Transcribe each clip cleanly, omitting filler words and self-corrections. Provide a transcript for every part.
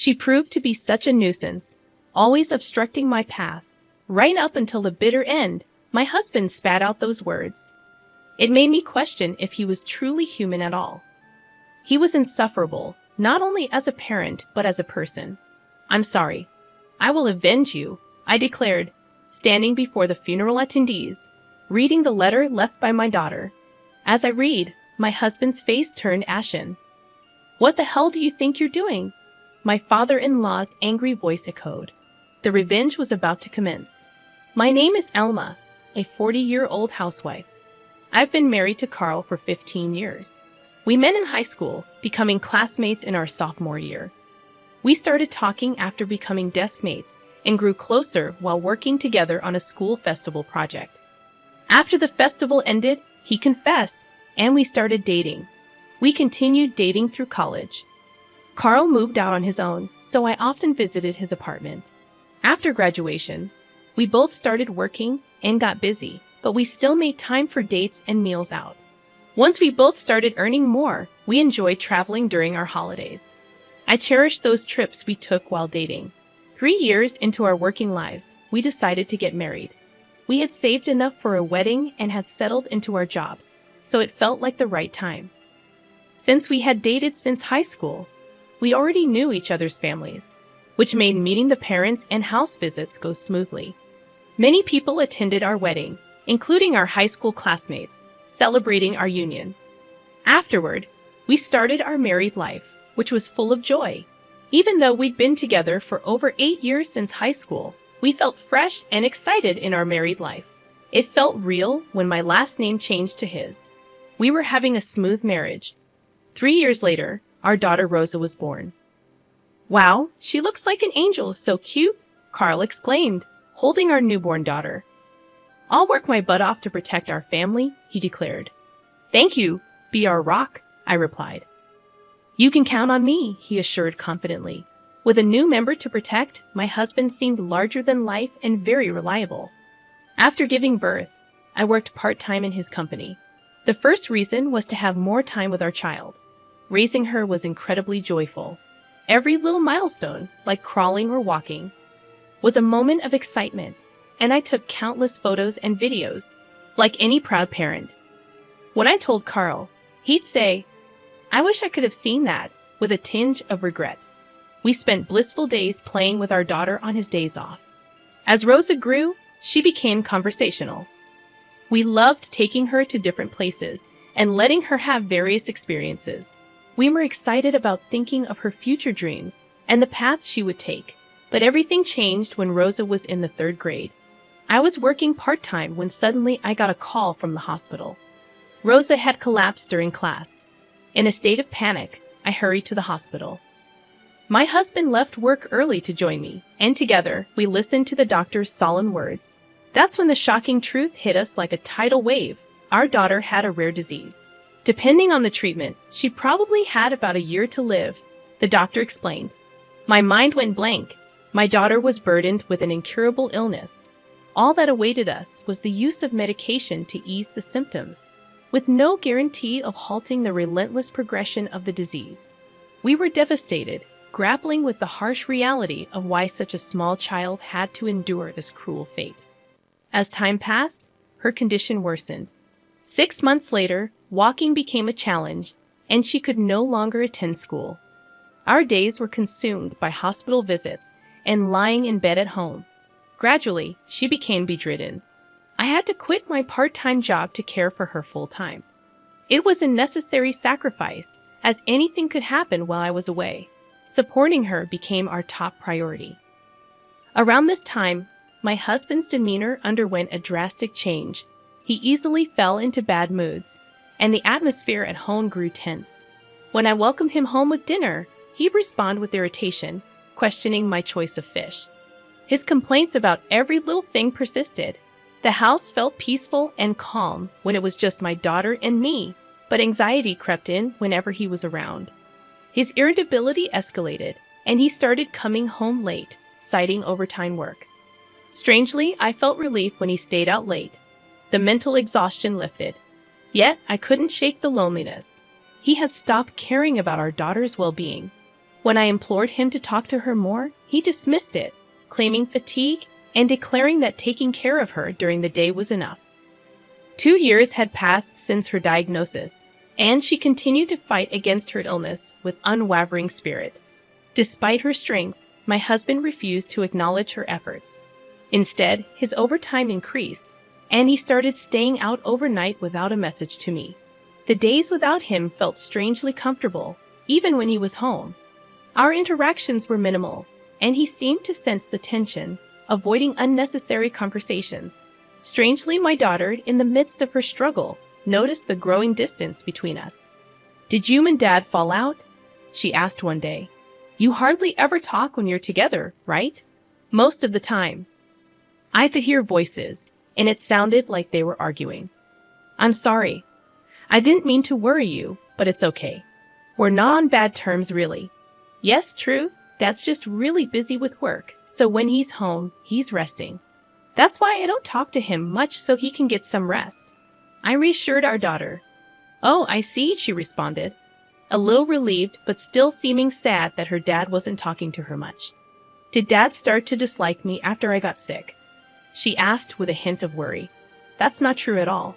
She proved to be such a nuisance, always obstructing my path. Right up until the bitter end, my husband spat out those words. It made me question if he was truly human at all. He was insufferable, not only as a parent but as a person. "I'm sorry. I will avenge you," I declared, standing before the funeral attendees, reading the letter left by my daughter. As I read, my husband's face turned ashen. "What the hell do you think you're doing?" my father-in-law's angry voice echoed. The revenge was about to commence. "My name is Elma, a 40-year-old housewife. I've been married to Carl for 15 years. We met in high school, becoming classmates in our sophomore year. We started talking after becoming desk mates and grew closer while working together on a school festival project. After the festival ended, he confessed, and we started dating. We continued dating through college. Carl moved out on his own, so I often visited his apartment. After graduation, we both started working and got busy, but we still made time for dates and meals out. Once we both started earning more, we enjoyed traveling during our holidays. I cherished those trips we took while dating. 3 years into our working lives, we decided to get married. We had saved enough for a wedding and had settled into our jobs, so it felt like the right time. Since we had dated since high school, we already knew each other's families, which made meeting the parents and house visits go smoothly. Many people attended our wedding, including our high school classmates, celebrating our union. Afterward, we started our married life, which was full of joy. Even though we'd been together for over 8 years since high school, we felt fresh and excited in our married life. It felt real when my last name changed to his. We were having a smooth marriage. 3 years later, our daughter Rosa was born. "Wow, she looks like an angel, so cute," Carl exclaimed, holding our newborn daughter. "I'll work my butt off to protect our family," he declared. "Thank you, be our rock," I replied. "You can count on me," he assured confidently. With a new member to protect, my husband seemed larger than life and very reliable. After giving birth, I worked part-time in his company. The first reason was to have more time with our child. Raising her was incredibly joyful. Every little milestone, like crawling or walking, was a moment of excitement, and I took countless photos and videos, like any proud parent. When I told Carl, he'd say, "I wish I could have seen that," with a tinge of regret. We spent blissful days playing with our daughter on his days off. As Rosa grew, she became conversational. We loved taking her to different places and letting her have various experiences. We were excited about thinking of her future dreams and the path she would take. But everything changed when Rosa was in the 3rd grade. I was working part-time when suddenly I got a call from the hospital. Rosa had collapsed during class. In a state of panic, I hurried to the hospital. My husband left work early to join me, and together, we listened to the doctor's solemn words. That's when the shocking truth hit us like a tidal wave. Our daughter had a rare disease. Depending on the treatment, she probably had about a year to live, the doctor explained. My mind went blank. My daughter was burdened with an incurable illness. All that awaited us was the use of medication to ease the symptoms, with no guarantee of halting the relentless progression of the disease. We were devastated, grappling with the harsh reality of why such a small child had to endure this cruel fate. As time passed, her condition worsened. 6 months later, walking became a challenge, and she could no longer attend school. Our days were consumed by hospital visits and lying in bed at home. Gradually, she became bedridden. I had to quit my part-time job to care for her full-time. It was a necessary sacrifice, as anything could happen while I was away. Supporting her became our top priority. Around this time, my husband's demeanor underwent a drastic change. He easily fell into bad moods, and the atmosphere at home grew tense. When I welcomed him home with dinner, he'd respond with irritation, questioning my choice of fish. His complaints about every little thing persisted. The house felt peaceful and calm when it was just my daughter and me, but anxiety crept in whenever he was around. His irritability escalated, and he started coming home late, citing overtime work. Strangely, I felt relief when he stayed out late. The mental exhaustion lifted. Yet, I couldn't shake the loneliness. He had stopped caring about our daughter's well-being. When I implored him to talk to her more, he dismissed it, claiming fatigue and declaring that taking care of her during the day was enough. 2 years had passed since her diagnosis, and she continued to fight against her illness with unwavering spirit. Despite her strength, my husband refused to acknowledge her efforts. Instead, his overtime increased, and he started staying out overnight without a message to me. The days without him felt strangely comfortable, even when he was home. Our interactions were minimal, and he seemed to sense the tension, avoiding unnecessary conversations. Strangely, my daughter, in the midst of her struggle, noticed the growing distance between us. "Did you and Dad fall out?" she asked one day. "You hardly ever talk when you're together, right?" "Most of the time." I could hear voices, and it sounded like they were arguing. "I'm sorry. I didn't mean to worry you, but it's okay. We're not on bad terms, really." "Yes, true. Dad's just really busy with work, so when he's home, he's resting. That's why I don't talk to him much so he can get some rest." I reassured our daughter. "Oh, I see," she responded, a little relieved but still seeming sad that her dad wasn't talking to her much. "Did Dad start to dislike me after I got sick?" she asked with a hint of worry. "That's not true at all.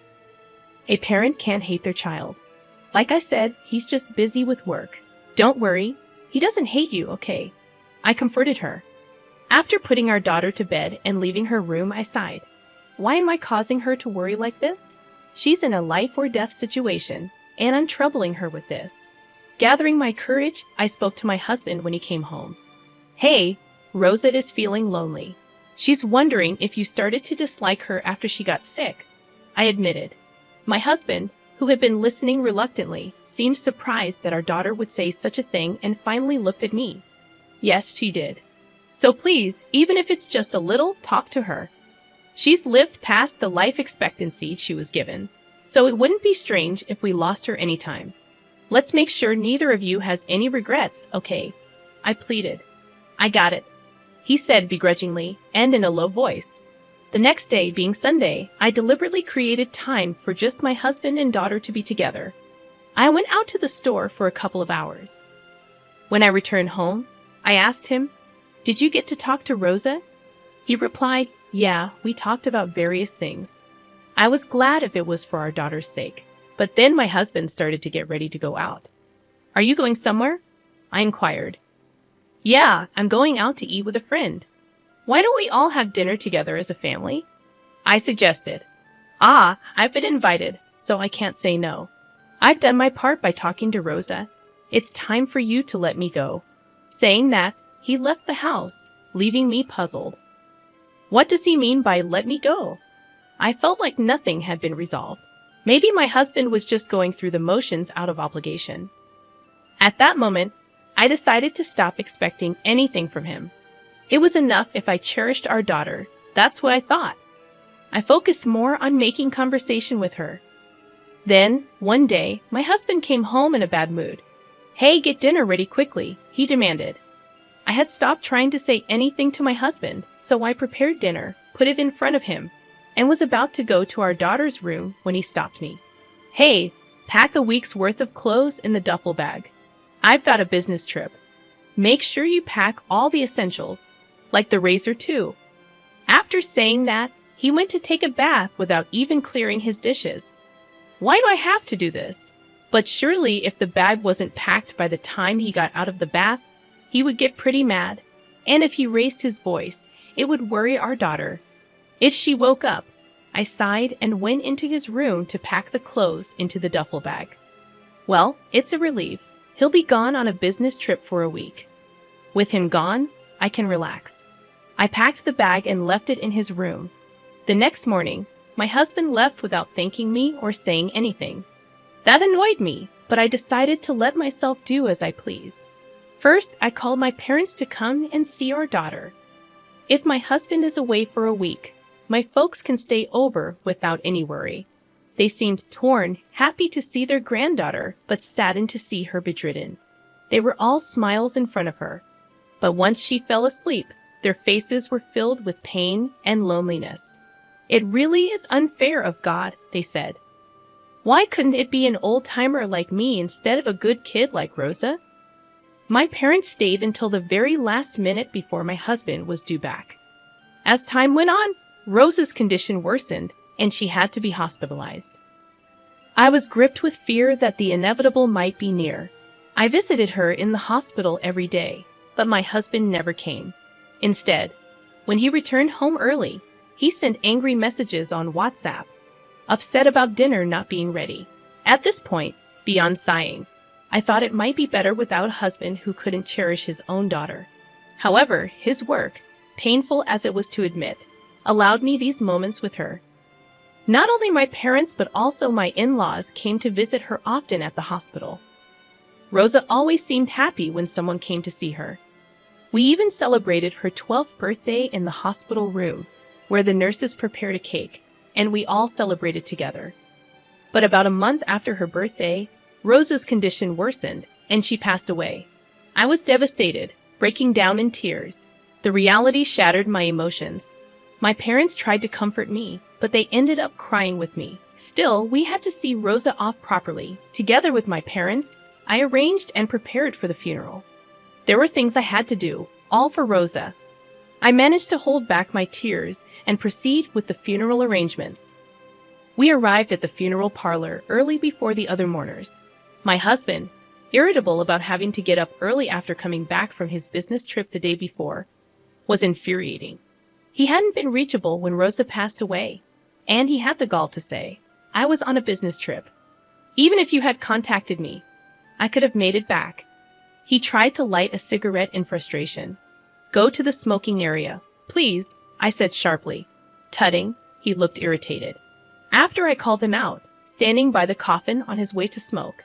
A parent can't hate their child. Like I said, he's just busy with work. Don't worry. He doesn't hate you, okay?" I comforted her. After putting our daughter to bed and leaving her room, I sighed. Why am I causing her to worry like this? She's in a life-or-death situation, and I'm troubling her with this. Gathering my courage, I spoke to my husband when he came home. "Hey, Rosa is feeling lonely. She's wondering if you started to dislike her after she got sick," I admitted. My husband, who had been listening reluctantly, seemed surprised that our daughter would say such a thing and finally looked at me. "Yes, she did. So please, even if it's just a little, talk to her. She's lived past the life expectancy she was given, so it wouldn't be strange if we lost her anytime. Let's make sure neither of you has any regrets, okay?" I pleaded. "I got it," he said begrudgingly and in a low voice. The next day, being Sunday, I deliberately created time for just my husband and daughter to be together. I went out to the store for a couple of hours. When I returned home, I asked him, "Did you get to talk to Rosa?" He replied, "Yeah, we talked about various things." I was glad if it was for our daughter's sake, but then my husband started to get ready to go out. "Are you going somewhere?" I inquired. "Yeah, I'm going out to eat with a friend. Why don't we all have dinner together as a family?" I suggested. "Ah, I've been invited, so I can't say no. I've done my part by talking to Rosa. It's time for you to let me go." Saying that, he left the house, leaving me puzzled. What does he mean by "let me go"? I felt like nothing had been resolved. Maybe my husband was just going through the motions out of obligation. At that moment, I decided to stop expecting anything from him. It was enough if I cherished our daughter. That's what I thought. I focused more on making conversation with her. Then, one day, my husband came home in a bad mood. "Hey, get dinner ready quickly," he demanded. I had stopped trying to say anything to my husband, so I prepared dinner, put it in front of him, and was about to go to our daughter's room when he stopped me. "Hey, pack a week's worth of clothes in the duffel bag. I've got a business trip. Make sure you pack all the essentials, like the razor too." After saying that, he went to take a bath without even clearing his dishes. Why do I have to do this? But surely if the bag wasn't packed by the time he got out of the bath, he would get pretty mad. And if he raised his voice, it would worry our daughter. If she woke up, I sighed and went into his room to pack the clothes into the duffel bag. Well, it's a relief. He'll be gone on a business trip for a week. With him gone, I can relax. I packed the bag and left it in his room. The next morning, my husband left without thanking me or saying anything. That annoyed me, but I decided to let myself do as I pleased. First, I called my parents to come and see our daughter. If my husband is away for a week, my folks can stay over without any worry. They seemed torn, happy to see their granddaughter, but saddened to see her bedridden. They were all smiles in front of her. But once she fell asleep, their faces were filled with pain and loneliness. "It really is unfair of God," they said. "Why couldn't it be an old-timer like me instead of a good kid like Rosa?" My parents stayed until the very last minute before my husband was due back. As time went on, Rosa's condition worsened and she had to be hospitalized. I was gripped with fear that the inevitable might be near. I visited her in the hospital every day, but my husband never came. Instead, when he returned home early, he sent angry messages on WhatsApp, upset about dinner not being ready. At this point, beyond sighing, I thought it might be better without a husband who couldn't cherish his own daughter. However, his work, painful as it was to admit, allowed me these moments with her. Not only my parents but also my in-laws came to visit her often at the hospital. Rosa always seemed happy when someone came to see her. We even celebrated her 12th birthday in the hospital room, where the nurses prepared a cake, and we all celebrated together. But about a month after her birthday, Rosa's condition worsened, and she passed away. I was devastated, breaking down in tears. The reality shattered my emotions. My parents tried to comfort me, but they ended up crying with me. Still, we had to see Rosa off properly. Together with my parents, I arranged and prepared for the funeral. There were things I had to do, all for Rosa. I managed to hold back my tears and proceed with the funeral arrangements. We arrived at the funeral parlor early before the other mourners. My husband, irritable about having to get up early after coming back from his business trip the day before, was infuriating. He hadn't been reachable when Rosa passed away, and he had the gall to say, "I was on a business trip. Even if you had contacted me, I could have made it back." He tried to light a cigarette in frustration. "Go to the smoking area, please," I said sharply. Tutting, he looked irritated. After I called him out, standing by the coffin on his way to smoke,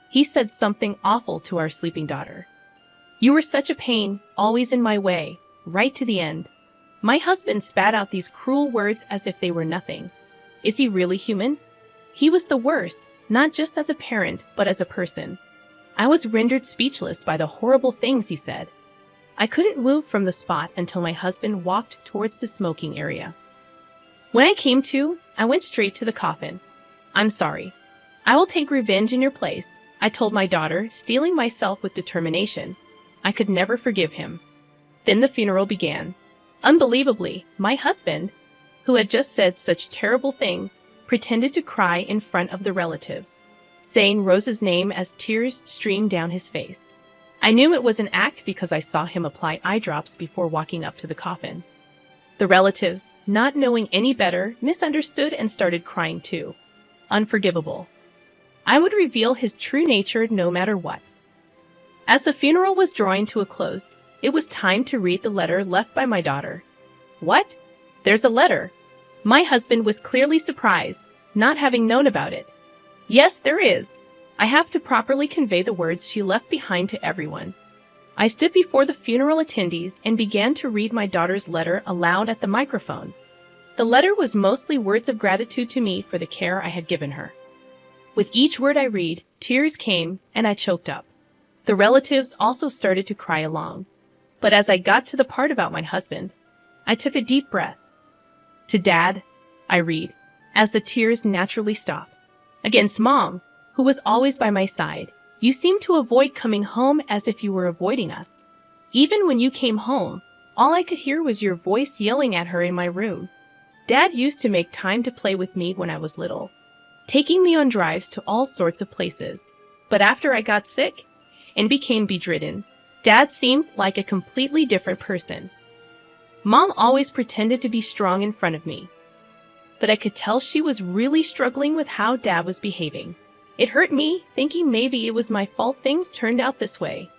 he said something awful to our sleeping daughter. "You were such a pain, always in my way, right to the end." My husband spat out these cruel words as if they were nothing. Is he really human? He was the worst, not just as a parent, but as a person. I was rendered speechless by the horrible things he said. I couldn't move from the spot until my husband walked towards the smoking area. When I came to, I went straight to the coffin. "I'm sorry. I will take revenge in your place," I told my daughter, steeling myself with determination. I could never forgive him. Then the funeral began. Unbelievably, my husband, who had just said such terrible things, pretended to cry in front of the relatives, saying Rosa's name as tears streamed down his face. I knew it was an act because I saw him apply eye drops before walking up to the coffin. The relatives, not knowing any better, misunderstood and started crying too. Unforgivable. I would reveal his true nature no matter what. As the funeral was drawing to a close, it was time to read the letter left by my daughter. "What? There's a letter?" My husband was clearly surprised, not having known about it. "Yes, there is. I have to properly convey the words she left behind to everyone." I stood before the funeral attendees and began to read my daughter's letter aloud at the microphone. The letter was mostly words of gratitude to me for the care I had given her. With each word I read, tears came and I choked up. The relatives also started to cry along. But as I got to the part about my husband, I took a deep breath. "To Dad," I read, as the tears naturally stopped. "Against Mom, who was always by my side, you seemed to avoid coming home as if you were avoiding us. Even when you came home, all I could hear was your voice yelling at her in my room. Dad used to make time to play with me when I was little, taking me on drives to all sorts of places. But after I got sick and became bedridden, Dad seemed like a completely different person. Mom always pretended to be strong in front of me, but I could tell she was really struggling with how Dad was behaving. It hurt me, thinking maybe it was my fault things turned out this way.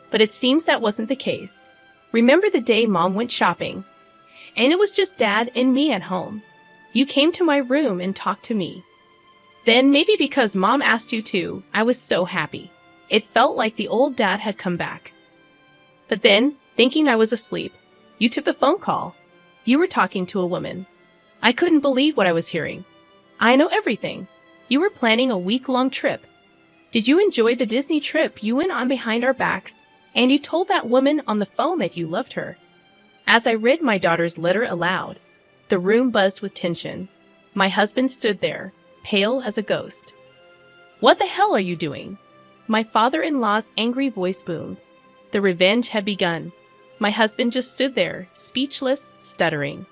But it seems that wasn't the case. Remember the day Mom went shopping, and it was just Dad and me at home. You came to my room and talked to me. Then, maybe because Mom asked you to, I was so happy. It felt like the old Dad had come back. But then, thinking I was asleep, you took the phone call. You were talking to a woman. I couldn't believe what I was hearing. I know everything. You were planning a week-long trip. Did you enjoy the Disney trip you went on behind our backs? And you told that woman on the phone that you loved her." As I read my daughter's letter aloud, the room buzzed with tension. My husband stood there, pale as a ghost. "What the hell are you doing?" My father-in-law's angry voice boomed. The revenge had begun. My husband just stood there, speechless, stuttering.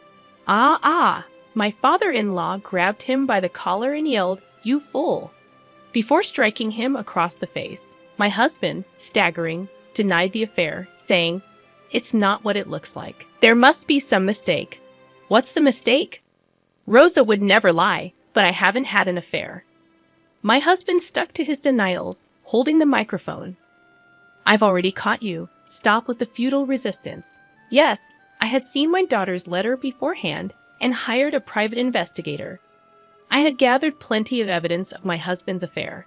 "Ah, ah!" My father-in-law grabbed him by the collar and yelled, "You fool!" before striking him across the face. My husband, staggering, denied the affair, saying, "It's not what it looks like. There must be some mistake." "What's the mistake?" "Rosa would never lie, but I haven't had an affair." My husband stuck to his denials, holding the microphone. "I've already caught you. Stop with the futile resistance." Yes, I had seen my daughter's letter beforehand and hired a private investigator. I had gathered plenty of evidence of my husband's affair.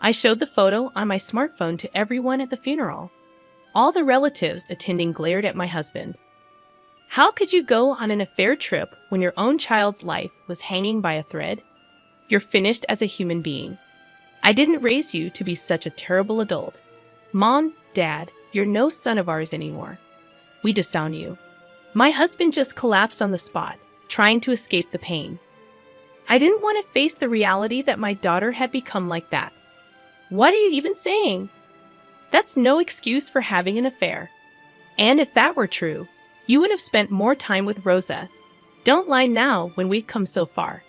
I showed the photo on my smartphone to everyone at the funeral. All the relatives attending glared at my husband. How could you go on an affair trip when your own child's life was hanging by a thread? You're finished as a human being. I didn't raise you to be such a terrible adult. Mom, Dad, you're no son of ours anymore. We disown you. My husband just collapsed on the spot, trying to escape the pain. I didn't want to face the reality that my daughter had become like that. What are you even saying? That's no excuse for having an affair. And if that were true, you would have spent more time with Rosa. Don't lie now when we've come so far.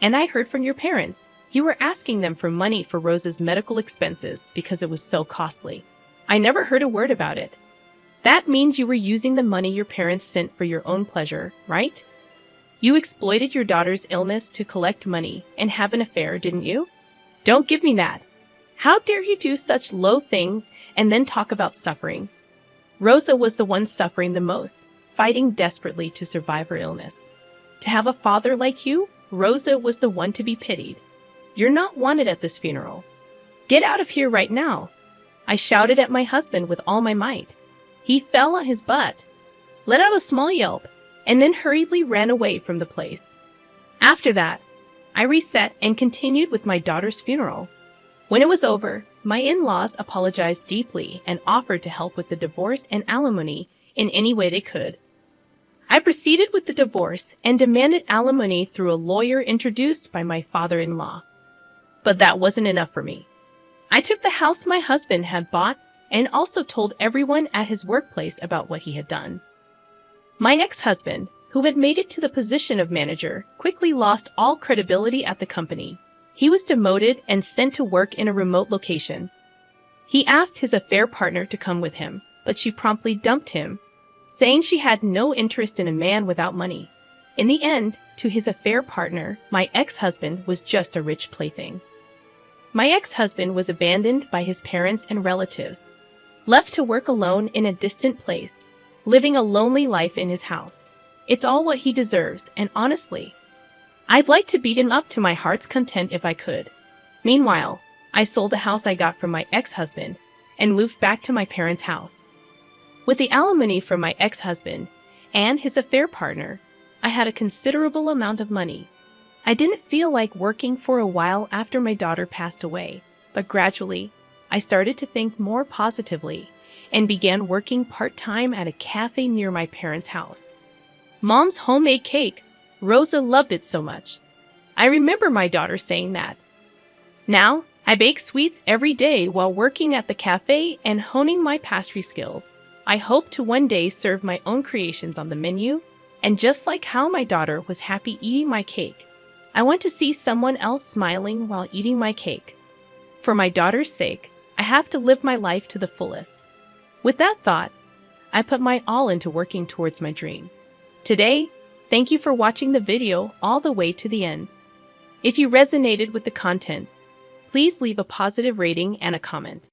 And I heard from your parents. You were asking them for money for Rosa's medical expenses because it was so costly. I never heard a word about it. That means you were using the money your parents sent for your own pleasure, right? You exploited your daughter's illness to collect money and have an affair, didn't you? Don't give me that. How dare you do such low things and then talk about suffering? Rosa was the one suffering the most, fighting desperately to survive her illness. To have a father like you, Rosa was the one to be pitied. You're not wanted at this funeral. Get out of here right now. I shouted at my husband with all my might. He fell on his butt, let out a small yelp, and then hurriedly ran away from the place. After that, I reset and continued with my daughter's funeral. When it was over, my in-laws apologized deeply and offered to help with the divorce and alimony in any way they could. I proceeded with the divorce and demanded alimony through a lawyer introduced by my father-in-law. But that wasn't enough for me. I took the house my husband had bought and also told everyone at his workplace about what he had done. My ex-husband, who had made it to the position of manager, quickly lost all credibility at the company. He was demoted and sent to work in a remote location. He asked his affair partner to come with him, but she promptly dumped him, saying she had no interest in a man without money. In the end, to his affair partner, my ex-husband was just a rich plaything. My ex-husband was abandoned by his parents and relatives, left to work alone in a distant place, living a lonely life in his house. It's all what he deserves, and honestly, I'd like to beat him up to my heart's content if I could. Meanwhile, I sold the house I got from my ex-husband and moved back to my parents' house. With the alimony from my ex-husband and his affair partner, I had a considerable amount of money. I didn't feel like working for a while after my daughter passed away, but gradually, I started to think more positively and began working part-time at a cafe near my parents' house. Mom's homemade cake. Rosa loved it so much. I remember my daughter saying that. Now, I bake sweets every day while working at the cafe and honing my pastry skills. I hope to one day serve my own creations on the menu, and just like how my daughter was happy eating my cake, I want to see someone else smiling while eating my cake. For my daughter's sake, I have to live my life to the fullest. With that thought, I put my all into working towards my dream. Today, thank you for watching the video all the way to the end. If you resonated with the content, please leave a positive rating and a comment.